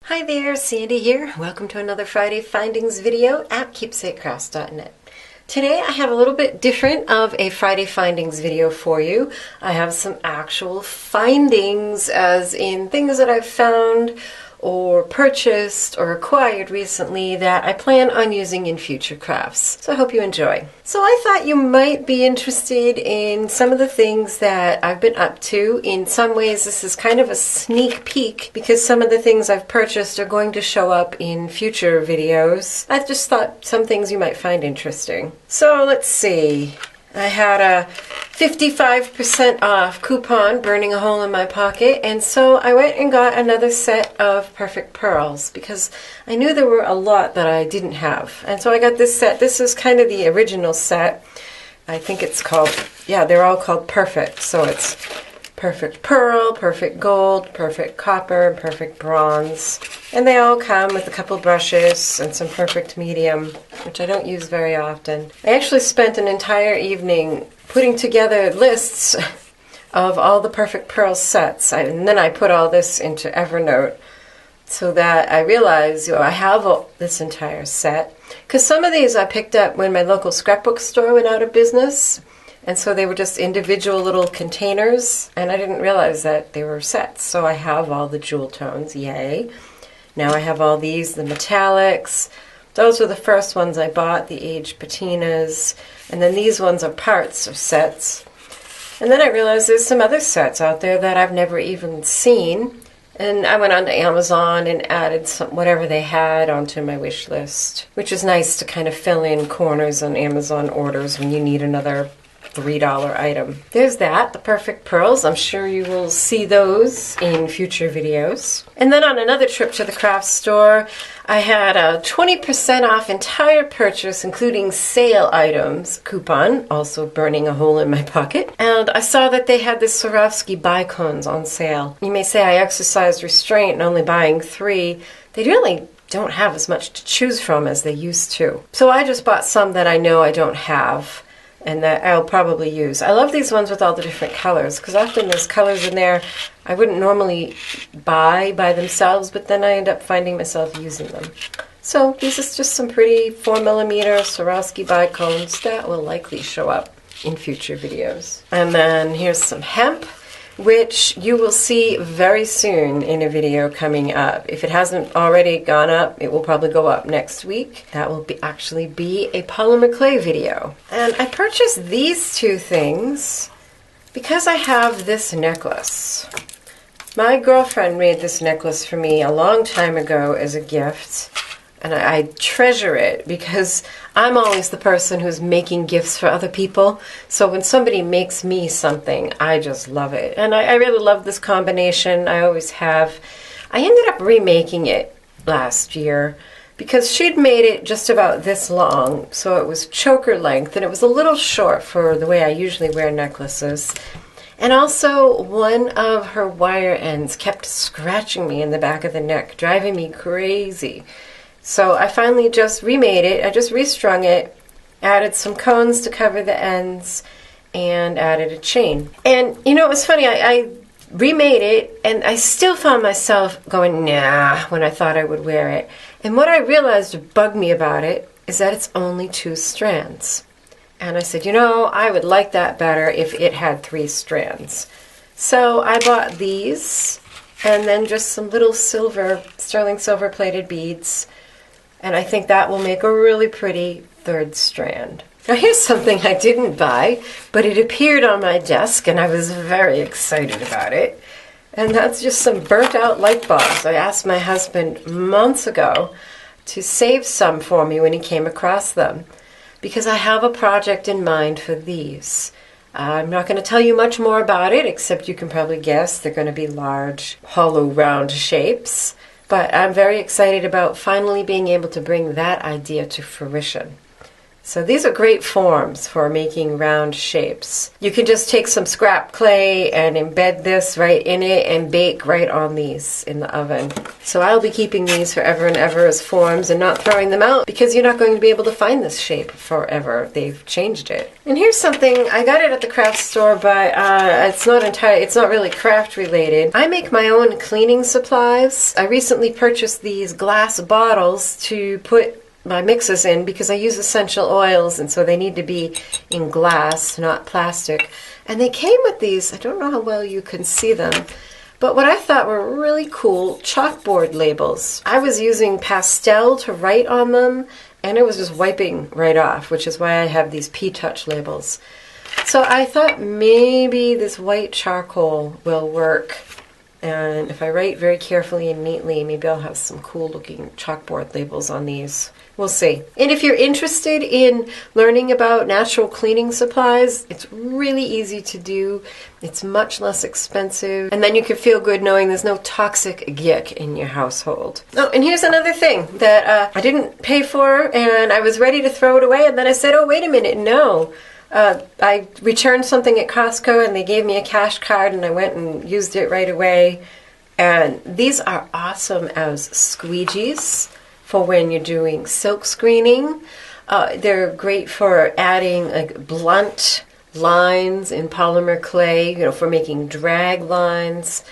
Hi there, Sandy here. Welcome to another Friday Findings video at keepsakecrafts.net. Today I have a little bit different of a Friday Findings video for you. I have some actual findings, as in things that I've found or purchased or acquired recently that I plan on using in future crafts. So I hope you enjoy. So I thought you might be interested in some of the things that I've been up to. In some ways this is kind of a sneak peek because some of the things I've purchased are going to show up in future videos. I just thought some things you might find interesting. So let's see. I had a 55% off coupon burning a hole in my pocket, and so I went and got another set of perfect pearls because I knew there were a lot that I didn't have. And so I got this set. This is kind of the original set. I think it's called, yeah, they're all called perfect. So it's perfect pearl, perfect gold, perfect copper, perfect bronze. And they all come with a couple brushes and some perfect medium, which I don't use very often. I actually spent an entire evening putting together lists of all the perfect pearl sets. And then I put all this into Evernote so that I realized, I have this entire set. Because some of these I picked up when my local scrapbook store went out of business. And so they were just individual little containers, and I didn't realize that they were sets. So I have all the jewel tones, yay. Now I have all these, the metallics. Those were the first ones I bought, the aged patinas. And then these ones are parts of sets. And then I realized there's some other sets out there that I've never even seen. And I went onto Amazon and added whatever they had onto my wish list, which is nice to kind of fill in corners on Amazon orders when you need another $3 item. There's that, the perfect pearls. I'm sure you will see those in future videos. And then on another trip to the craft store, I had a 20% off entire purchase, including sale items coupon, also burning a hole in my pocket. And I saw that they had the Swarovski bicones on sale. You may say I exercised restraint in only buying 3. They really don't have as much to choose from as they used to. So I just bought some that I know I don't have and that I'll probably use. I love these ones with all the different colors because often there's colors in there I wouldn't normally buy by themselves, but then I end up finding myself using them. So these are just some pretty 4mm Swarovski bicones that will likely show up in future videos. And then here's some hemp, which you will see very soon in a video coming up. If it hasn't already gone up, it will probably go up next week. That will actually be a polymer clay video. And I purchased these two things because I have this necklace. My girlfriend made this necklace for me a long time ago as a gift. And I treasure it because I'm always the person who's making gifts for other people. So when somebody makes me something, I just love it. And I really love this combination. I always have. I ended up remaking it last year because she'd made it just about this long. So it was choker length and it was a little short for the way I usually wear necklaces. And also one of her wire ends kept scratching me in the back of the neck, driving me crazy. So I finally just remade it. I just restrung it, added some cones to cover the ends, and added a chain. And you know, it was funny, I remade it, and I still found myself going, nah, when I thought I would wear it. And what I realized bugged me about it is that it's only 2 strands. And I said, I would like that better if it had 3 strands. So I bought these, and then just some little sterling silver plated beads. And I think that will make a really pretty 3rd strand. Now here's something I didn't buy, but it appeared on my desk and I was very excited about it. And that's just some burnt out light bulbs. I asked my husband months ago to save some for me when he came across them, because I have a project in mind for these. I'm not going to tell you much more about it, except you can probably guess they're going to be large, hollow, round shapes. But I'm very excited about finally being able to bring that idea to fruition. So these are great forms for making round shapes. You can just take some scrap clay and embed this right in it and bake right on these in the oven. So I'll be keeping these forever and ever as forms and not throwing them out because you're not going to be able to find this shape forever. They've changed it. And here's something, I got it at the craft store, but it's not really craft related. I make my own cleaning supplies. I recently purchased these glass bottles to put my mixes in because I use essential oils, and so they need to be in glass, not plastic. And they came with these, I don't know how well you can see them, but what I thought were really cool chalkboard labels. I was using pastel to write on them, and it was just wiping right off, which is why I have these P-Touch labels. So I thought maybe this white charcoal will work. And if I write very carefully and neatly, maybe I'll have some cool looking chalkboard labels on these. We'll see. And if you're interested in learning about natural cleaning supplies, it's really easy to do. It's much less expensive. And then you can feel good knowing there's no toxic gick in your household. Oh, and here's another thing that I didn't pay for and I was ready to throw it away. And then I said, oh, wait a minute, no. I returned something at Costco and they gave me a cash card and I went and used it right away. And these are awesome as squeegees for when you're doing silk screening. They're great for adding like blunt lines in polymer clay, you know, for making drag lines.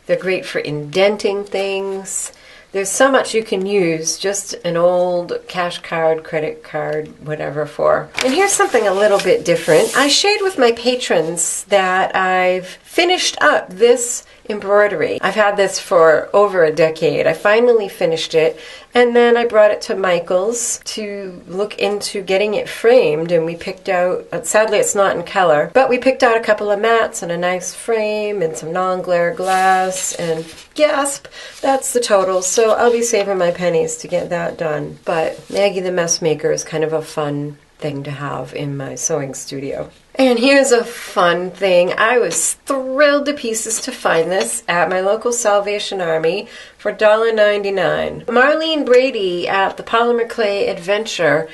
They're great for indenting things. There's so much you can use just an old cash card, credit card, whatever for. And here's something a little bit different. I shared with my patrons that I've finished up this embroidery. I've had this for over a decade. I finally finished it, and then I brought it to Michael's to look into getting it framed, and we picked out, sadly it's not in color, but we picked out a couple of mats and a nice frame and some non-glare glass, and gasp, that's the total. So I'll be saving my pennies to get that done. But Maggie the Mess Maker is kind of a fun thing to have in my sewing studio. And here's a fun thing. I was thrilled to pieces to find this at my local Salvation Army for $1.99. Marlene Brady at the Polymer Clay Adventure,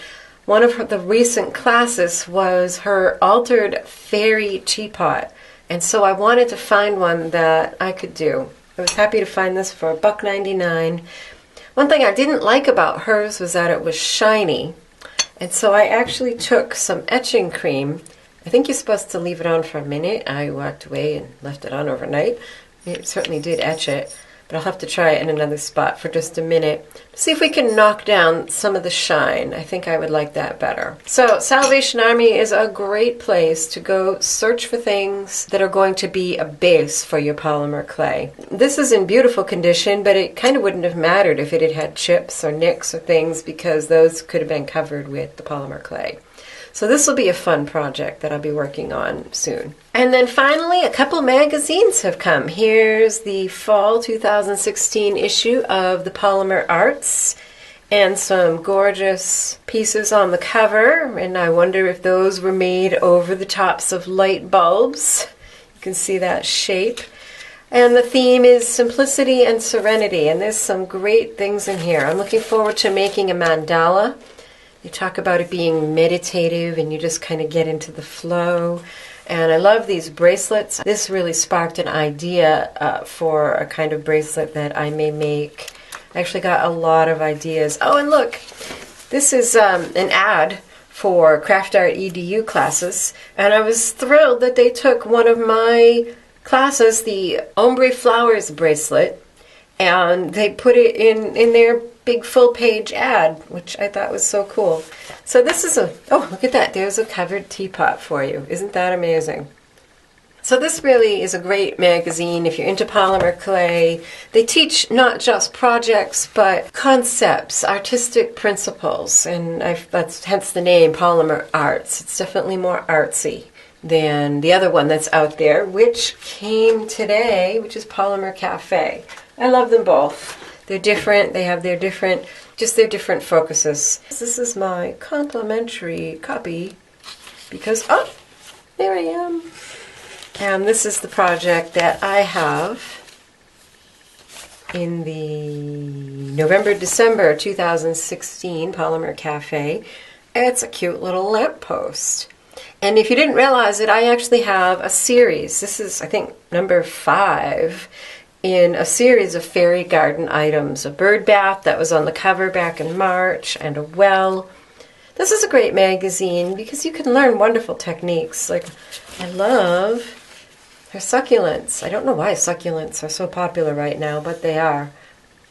one of the recent classes was her altered fairy teapot. And so I wanted to find one that I could do. I was happy to find this for $1.99. One thing I didn't like about hers was that it was shiny. And so I actually took some etching cream. I think you're supposed to leave it on for a minute. I walked away and left it on overnight. It certainly did etch it, but I'll have to try it in another spot for just a minute to see if we can knock down some of the shine. I think I would like that better. So Salvation Army is a great place to go search for things that are going to be a base for your polymer clay. This is in beautiful condition, but it kind of wouldn't have mattered if it had had chips or nicks or things because those could have been covered with the polymer clay. So this will be a fun project that I'll be working on soon. And then finally, a couple magazines have come. Here's the fall 2016 issue of the Polymer Arts and some gorgeous pieces on the cover. And I wonder if those were made over the tops of light bulbs. You can see that shape. And the theme is simplicity and serenity. And there's some great things in here. I'm looking forward to making a mandala. You talk about it being meditative and you just kind of get into the flow. And I love these bracelets. This really sparked an idea for a kind of bracelet that I may make. I actually got a lot of ideas. Oh, and look, this is an ad for Craft Art EDU classes. And I was thrilled that they took one of my classes, the Ombre Flowers bracelet, and they put it in their big full-page ad, which I thought was so cool. So this is oh, look at that. There's a covered teapot for you. Isn't that amazing? So this really is a great magazine if you're into polymer clay. They teach not just projects, but concepts, artistic principles, and that's hence the name Polymer Arts. It's definitely more artsy than the other one that's out there, which came today, which is Polymer Cafe. I love them both. They're different. They have their different focuses. This is my complimentary copy because, oh, there I am. And this is the project that I have in the November-December 2016 Polymer Cafe. It's a cute little lamppost. And if you didn't realize it, I actually have a series. This is, I think, number 5 in a series of fairy garden items. A bird bath that was on the cover back in March, and a well. This is a great magazine because you can learn wonderful techniques. Like, I love her succulents. I don't know why succulents are so popular right now, but they are.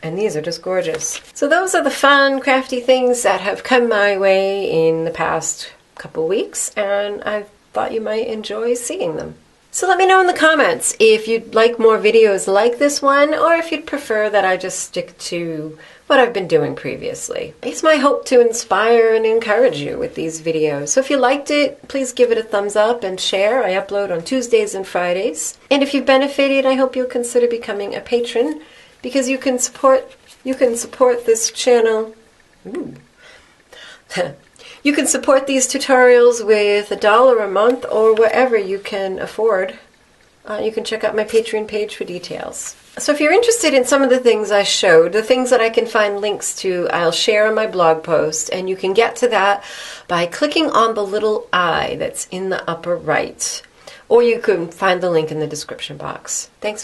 And these are just gorgeous. So those are the fun, crafty things that have come my way in the past couple weeks, and I thought you might enjoy seeing them. So let me know in the comments if you'd like more videos like this one, or if you'd prefer that I just stick to what I've been doing previously. It's my hope to inspire and encourage you with these videos. So if you liked it, please give it a thumbs up and share. I upload on Tuesdays and Fridays. And if you've benefited, I hope you'll consider becoming a patron, because you can support this channel. Ooh. You can support these tutorials with $1 a month or whatever you can afford. You can check out my Patreon page for details. So if you're interested in some of the things I showed, the things that I can find links to, I'll share on my blog post, and you can get to that by clicking on the little eye that's in the upper right. Or you can find the link in the description box. Thanks for